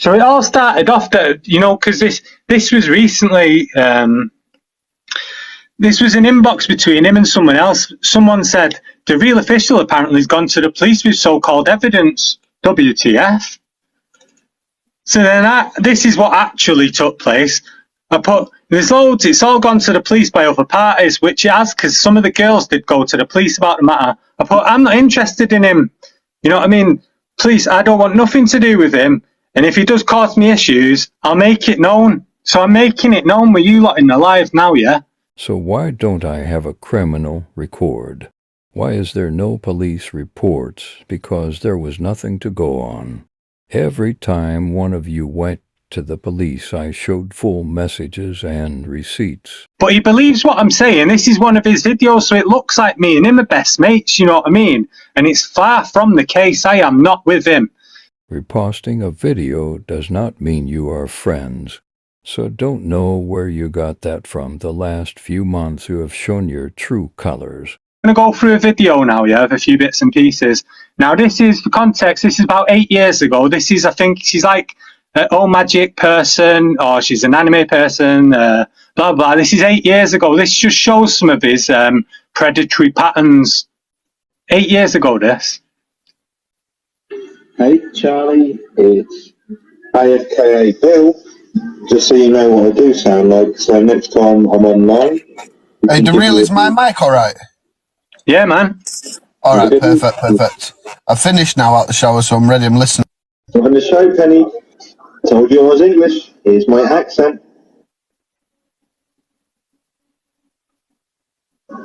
So it all started off that, you know, because this was recently, this was an inbox between him and someone else. Someone said the real official apparently has gone to the police with so-called evidence. WTF? So then this is what actually took place. I put, there's loads, it's all gone to the police by other parties, which it has, because some of the girls did go to the police about the matter. I put, I'm not interested in him. You know what I mean? Police, I don't want nothing to do with him. And if he does cause me issues, I'll make it known. So I'm making it known with you lot in the live now, yeah? So why don't I have a criminal record? Why is there no police reports? Because there was nothing to go on. Every time one of you went to the police, I showed full messages and receipts. But he believes what I'm saying. This is one of his videos, so it looks like me and him are best mates, you know what I mean? And it's far from the case. I am not with him. Reposting a video does not mean you are friends. So don't know where you got that from. The last few months you have shown your true colors. I'm going to go through a video now, yeah, of a few bits and pieces. Now, this is, for context, this is about 8 years ago. This is, I think, she's like an old magic person, or she's an anime person, blah, blah. This is 8 years ago. This just shows some of his predatory patterns. 8 years ago, this. Hey, Charlie, it's AFKA Bill. Just so you know what I do sound like, so next time I'm online... Hey, Darrell, is my mic alright? Yeah, man. Alright, perfect, perfect. I've finished now out the shower, so I'm ready, I'm listening. On the show, Penny. Told you I was English. Here's my accent.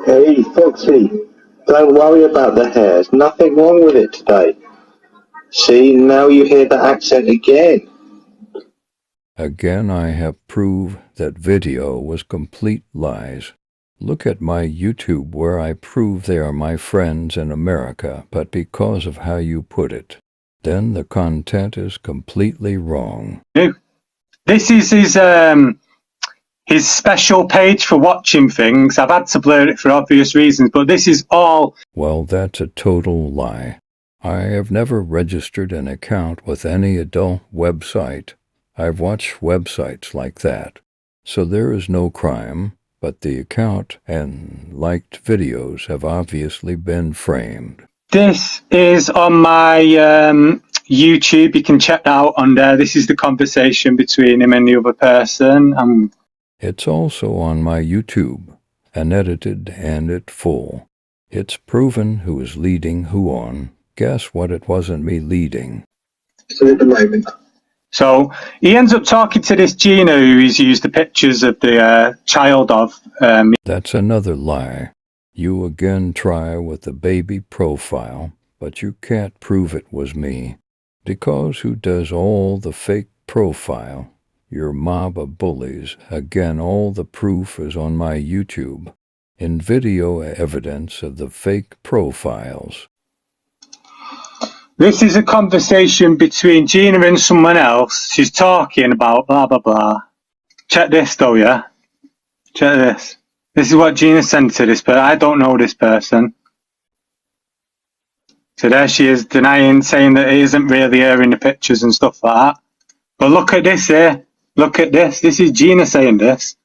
Hey, Foxy. Don't worry about the hair. There's nothing wrong with it today. See, now you hear the accent again. Again, I have proved that video was complete lies. Look at my YouTube where I prove they are my friends in America, but because of how you put it, then the content is completely wrong. This is his special page for watching things. I've had to blur it for obvious reasons, but this is all... Well, that's a total lie. I have never registered an account with any adult website. I've watched websites like that. So there is no crime, but the account and liked videos have obviously been framed. This is on my YouTube. You can check that out on there. This is the conversation between him and the other person. It's also on my YouTube, unedited and at full. It's proven who is leading who on. Guess what? It wasn't me leading. So at the moment... So he ends up talking to this Gina who he's used the pictures of the child of. That's another lie. You again try with the baby profile, but you can't prove it was me. Because who does all the fake profile? Your mob of bullies. Again, all the proof is on my YouTube. In video evidence of the fake profiles. This is a conversation between Gina and someone else. She's talking about blah, blah, blah. Check this though, yeah? Check this. This is what Gina sent to this, but I don't know this person. So there she is denying, saying that it isn't really her in the pictures and stuff like that. But look at this here. Look at this. This is Gina saying this.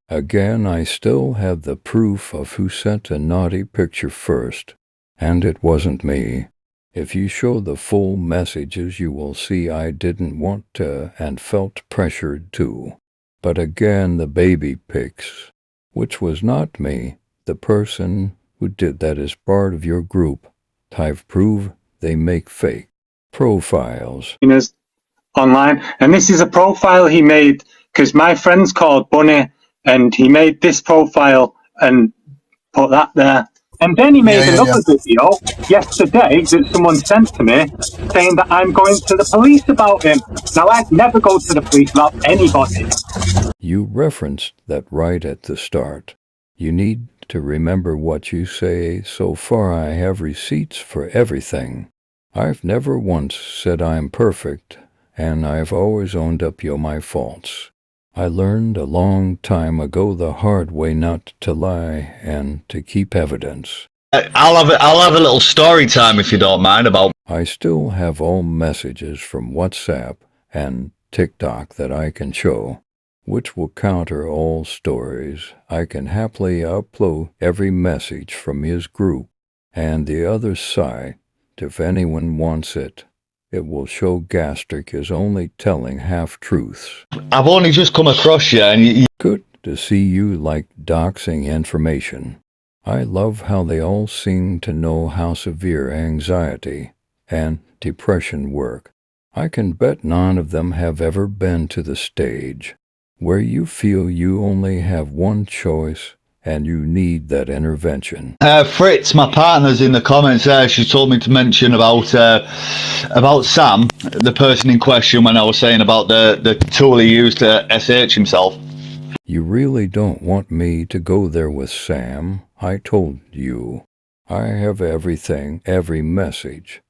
Again, I still have the proof of who sent a naughty picture first. And it wasn't me. If you show the full messages, you will see I didn't want to and felt pressured to. But again, the baby pics, which was not me, the person who did that is part of your group. I've proved they make fake profiles. Online, and this is a profile he made because my friend's called Bunny, and he made this profile and put that there. And then he made another video yesterday that someone sent to me saying that I'm going to the police about him. Now, I'd never go to the police about anybody. You referenced that right at the start. You need to remember what you say. So far, I have receipts for everything. I've never once said I'm perfect, and I've always owned up to my faults. I learned a long time ago the hard way not to lie and to keep evidence. I'll have a little story time if you don't mind about I still have all messages from WhatsApp and TikTok that I can show, which will counter all stories. I can happily upload every message from his group and the other side if anyone wants it. It will show Gastric is only telling half-truths. I've only just come across you, and you... Good to see you like doxing information. I love how they all seem to know how severe anxiety and depression work. I can bet none of them have ever been to the stage where you feel you only have one choice and you need that intervention. Fritz, my partner's in the comments there. She told me to mention about Sam, the person in question, when I was saying about the tool he used to SH himself. You really don't want me to go there with Sam. I told you. I have everything, every message.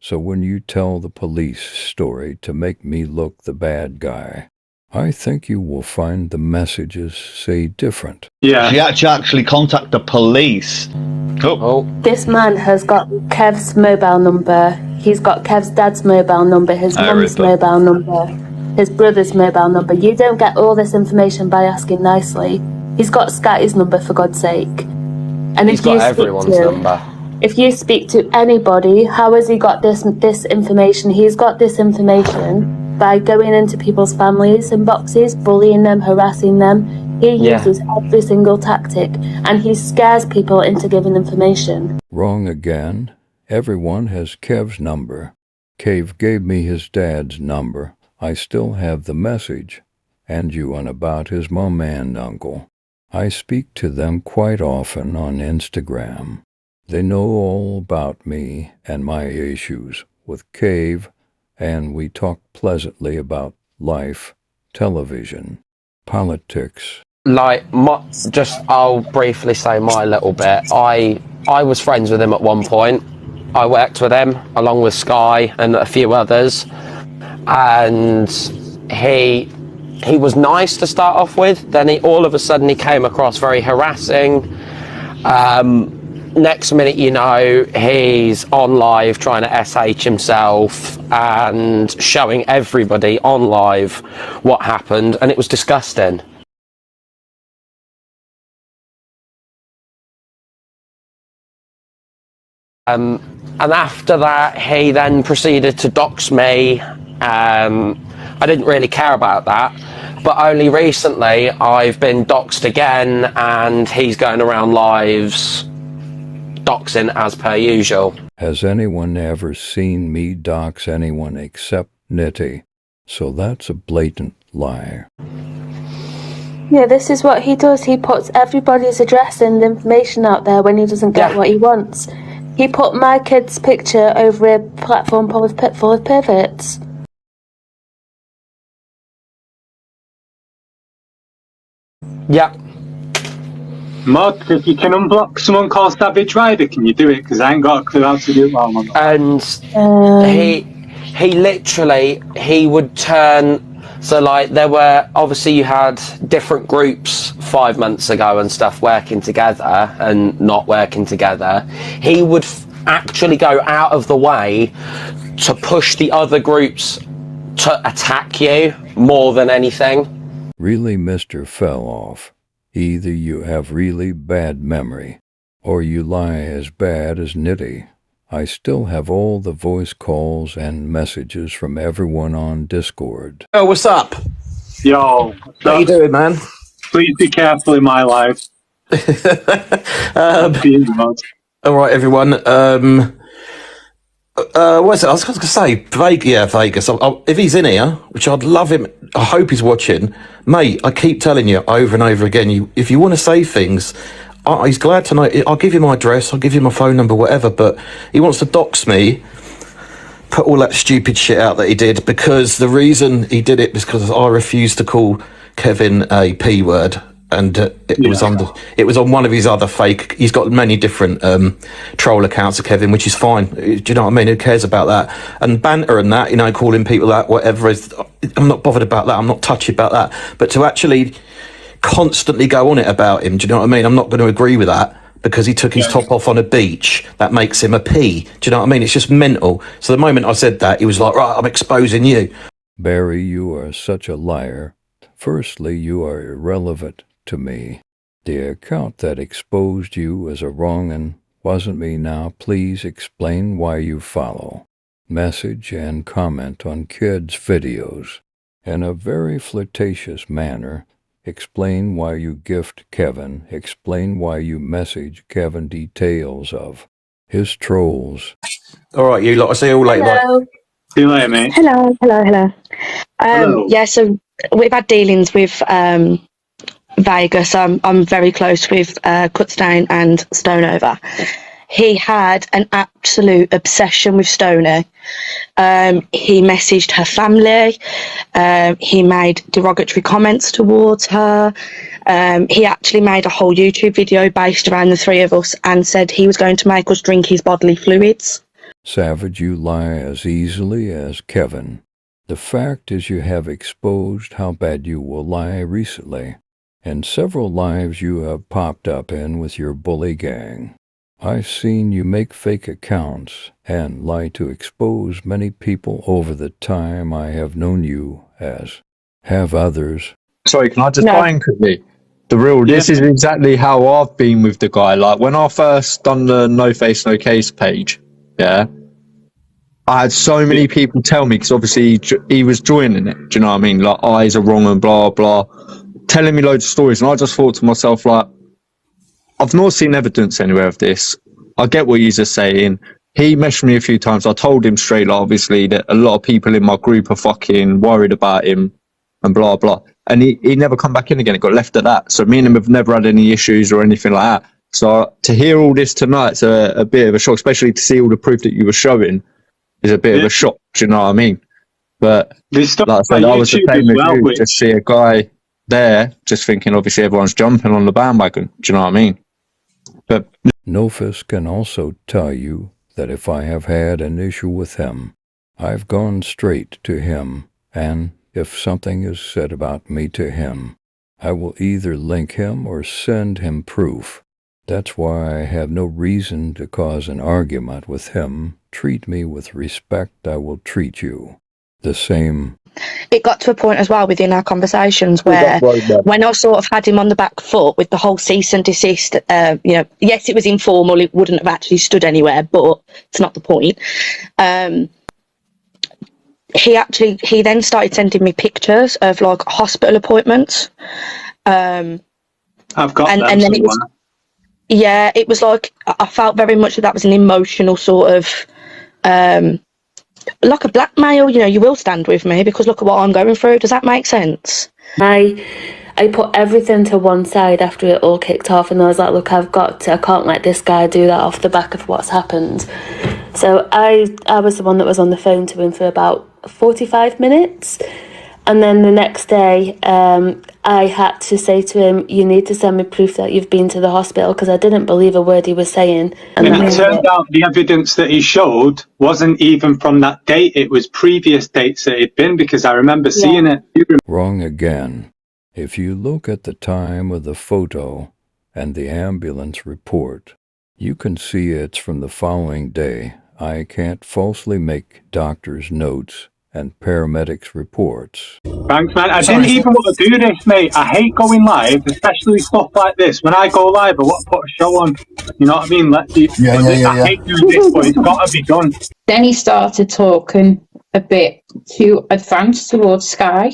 So when you tell the police story to make me look the bad guy, I think you will find the messages say different. Yeah. She had to actually contact the police. Oh. This man has got Kev's mobile number. He's got Kev's dad's mobile number, his mum's mobile number, his brother's mobile number. You don't get all this information by asking nicely. He's got Scotty's number, for God's sake. And he's got everyone's number. If you speak to anybody, how has he got this information? He's got this information by going into people's families' inboxes, bullying them, harassing them. He uses every single tactic, and he scares people into giving information. Wrong again. Everyone has Kev's number. Kev gave me his dad's number. I still have the message, and you one about his mom and uncle. I speak to them quite often on Instagram. They know all about me and my issues with Cave, and we talk pleasantly about life, television, politics. I'll briefly say my little bit. I was friends with him at one point. I worked with him along with Sky and a few others, and he was nice to start off with. Then all of a sudden he came across very harassing. Next minute, you know, he's on live trying to SH himself and showing everybody on live what happened, and it was disgusting. And after that, he then proceeded to dox me. I didn't really care about that, but only recently I've been doxed again, and he's going around lives doxing as per usual. Has anyone ever seen me dox anyone except Nitty? So that's a blatant lie. Yeah, this is what he does. He puts everybody's address and information out there when he doesn't get what he wants. He put my kid's picture over a platform full of perverts. Yeah. Mod, if you can unblock someone called Savage Rider, can you do it? Because I ain't got a clue how to do it while I'm on. And he literally, he would turn. So like there were, obviously you had different groups 5 months ago and stuff working together and not working together. He would actually go out of the way to push the other groups to attack you more than anything. Really, Mr. Fell-Off, either you have really bad memory or you lie as bad as Nitty. I still have all the voice calls and messages from everyone on Discord. Oh, what's up? Yo, How you doing, man? Please be careful in my life. All right, everyone. What's it? I was going to say Vegas. If he's in here, which I'd love him, I hope he's watching, mate. I keep telling you over and over again. If you want to say things, he's glad to know. I'll give you my address. I'll give you my phone number, whatever. But he wants to dox me, put all that stupid shit out that he did, because the reason he did it was because I refused to call Kevin a P word. And it was on one of his other fake. He's got many different troll accounts of Kevin, which is fine. Do you know what I mean? Who cares about that? And banter and that, you know, calling people that, whatever. I'm not bothered about that. I'm not touchy about that. But to actually constantly go on it about him, do you know what I mean? I'm not going to agree with that. because he took his top off on a beach. That makes him a P. Do you know what I mean? It's just mental. So the moment I said that, he was like, right, I'm exposing you. Barry, you are such a liar. Firstly, you are irrelevant to me. The account that exposed you as a wrong'un wasn't me. Now please explain why you follow, message and comment on kids' videos in a very flirtatious manner. Explain why you gift Kevin. Explain why you message Kevin details of his trolls. All right, you lot. I see you all later. Hello. See you later, mate. Hello. Hello. Yeah, so we've had dealings with Vegas. I'm very close with Cutstein and Stoneover. He had an absolute obsession with Stoney. He messaged her family. He made derogatory comments towards her. He actually made a whole YouTube video based around the three of us and said he was going to make us drink his bodily fluids. Savage, you lie as easily as Kevin. The fact is you have exposed how bad you will lie recently, and several lives you have popped up in with your bully gang. I've seen you make fake accounts and lie to expose many people over the time I have known you as. Have others. Sorry, can I just buy in quickly? This is exactly how I've been with the guy. Like, when I first done the No Face, No Case page, yeah, I had so many people tell me, because obviously he was joining it, do you know what I mean? Like, eyes are wrong and blah, blah, telling me loads of stories. And I just thought to myself, like, I've not seen evidence anywhere of this. I get what you're saying. He messaged me a few times. I told him straight, like, obviously, that a lot of people in my group are fucking worried about him and blah, blah. And he never come back in again. It got left at that. So me and him have never had any issues or anything like that. So to hear all this tonight's a bit of a shock, especially to see all the proof that you were showing is a bit of a shock. Do you know what I mean? But like I said, I was the same with you. Just see a guy there, just thinking obviously everyone's jumping on the bandwagon. Do you know what I mean? But Nofus can also tell you that if I have had an issue with him, I've gone straight to him, and if something is said about me to him, I will either link him or send him proof. That's why I have no reason to cause an argument with him. Treat me with respect, I will treat you the same. It got to a point as well within our conversations where when I sort of had him on the back foot with the whole cease and desist, yes, it was informal, it wouldn't have actually stood anywhere, but it's not the point. He then started sending me pictures of like hospital appointments. I've got them. And then it was, yeah, it was like, I felt very much that was an emotional sort of, like a blackmail, you will stand with me because look at what I'm going through. Does that make sense? I put everything to one side after it all kicked off, and I was like, look, I can't let this guy do that off the back of what's happened. So I was the one that was on the phone to him for about 45 minutes. And then the next day, I had to say to him, you need to send me proof that you've been to the hospital, because I didn't believe a word he was saying. And it turned out the evidence that he showed wasn't even from that date. It was previous dates that it'd been, because I remember seeing it. Wrong again. If you look at the time of the photo and the ambulance report, you can see it's from the following day. I can't falsely make doctors' notes and paramedics' reports. Thanks, man. I didn't even want to do this, mate. I hate going live, especially stuff like this. When I go live, I want to put a show on. You know what I mean? I hate doing this, but it's got to be done. Then he started talking a bit too advanced towards Sky,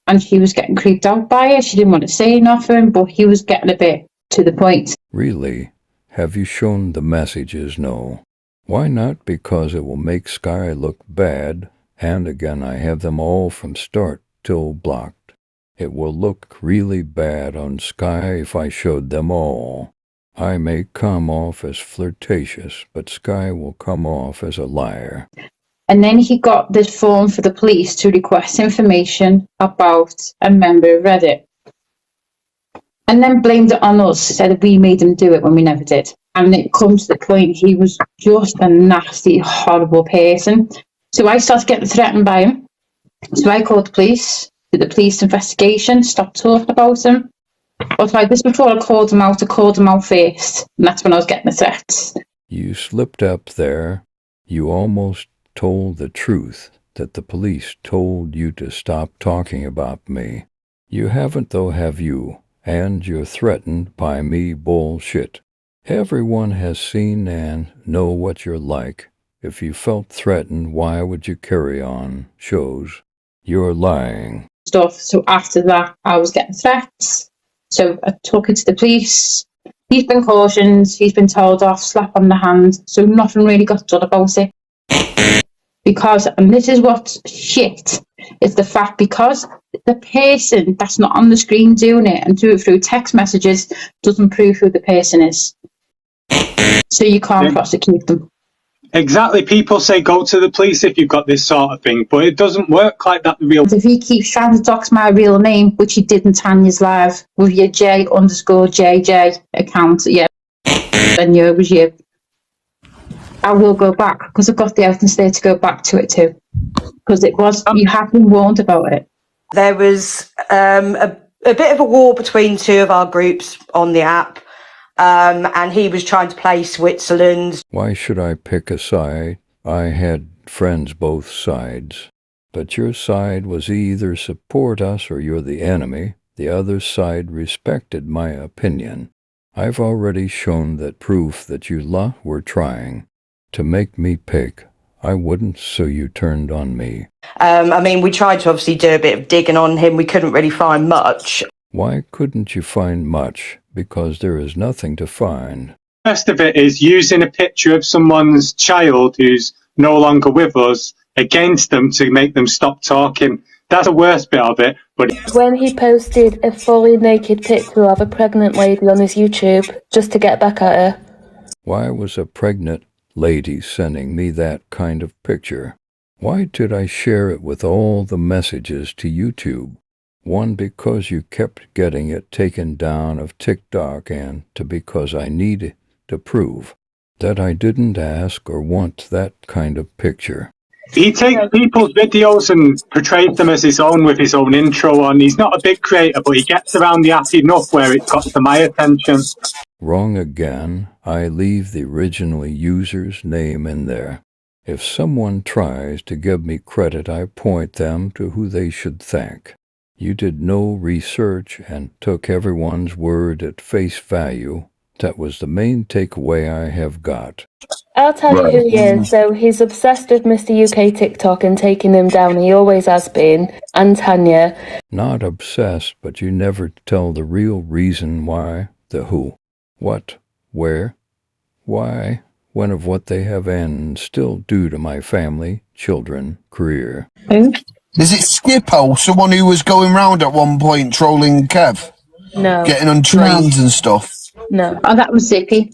and she was getting creeped out by it. She didn't want to say nothing, but he was getting a bit to the point. Really? Have you shown the messages? No. Why not? Because it will make Sky look bad. And again, I have them all from start till blocked. It will look really bad on Sky if I showed them all. I may come off as flirtatious, but Sky will come off as a liar. And then he got this form for the police to request information about a member of Reddit. And then blamed it on us, said we made him do it when we never did. And it comes to the point he was just a nasty, horrible person. So I started getting threatened by him. So I called the police, did the police investigation, stopped talking about him. I was like, this before I called him out first. And that's when I was getting the threats. You slipped up there. You almost told the truth that the police told you to stop talking about me. You haven't though, have you? And you're threatened by me bullshit. Everyone has seen and know what you're like. If you felt threatened, why would you carry on shows? You're lying. Stuff. So after that, I was getting threats. So I took it to the police. He's been cautioned. He's been told off, slap on the hand. So nothing really got done about it. Because, and this is what's shit, is the fact because the person that's not on the screen doing it and do it through text messages doesn't prove who the person is. So you can't prosecute them. Exactly. People say go to the police if you've got this sort of thing, but it doesn't work like that. If he keeps trying to dox my real name, which he did in Tanya's live, with your J_JJ account, yeah, then it was you. I will go back because I've got the evidence there to go back to it too. Because it was, you have been warned about it. There was a bit of a war between two of our groups on the app, and he was trying to play Switzerland. Why should I pick a side? I had friends both sides. But your side was either support us or you're the enemy. The other side respected my opinion. I've already shown that proof that you were trying to make me pick. I wouldn't, so you turned on me. I mean, we tried to obviously do a bit of digging on him. We couldn't really find much. Why couldn't you find much? Because there is nothing to find. The rest of it is using a picture of someone's child who's no longer with us against them to make them stop talking. That's the worst bit of it. But when he posted a fully naked picture of a pregnant lady on his YouTube just to get back at her. Why was a pregnant lady sending me that kind of picture? Why did I share it with all the messages to YouTube? One, because you kept getting it taken down of TikTok, and two, because I needed to prove that I didn't ask or want that kind of picture. he takes people's videos and portrays them as his own with his own intro on. He's not a big creator, but he gets around the app enough where it's got to my attention. Wrong again. I leave the original user's name in there. If someone tries to give me credit, I point them to who they should thank. You did no research and took everyone's word at face value. That was the main takeaway I have got. I'll tell you who he is. So he's obsessed with Mr. UK TikTok and taking him down. He always has been. And Tanya. Not obsessed, but you never tell the real reason why, the who, what, where, why, when of what they have and still do to my family, children, career. Is it Skippo, someone who was going round at one point trolling Kev? No. Getting on trains and stuff? No. Oh, that was Zippy.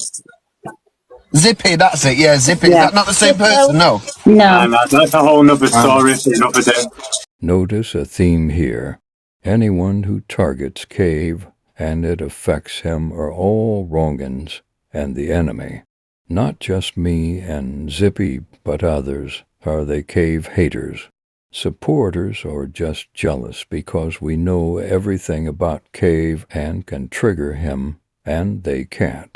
Zippy, that's it, yeah, Zippy. Yeah. Is that not the same person? No. No. That's a whole nother story for another day. Notice a theme here. Anyone who targets Cave and it affects him are all wrongins and the enemy. Not just me and Zippy, but others. Are they Cave haters? Supporters or just jealous because we know everything about Cave and can trigger him, and they can't.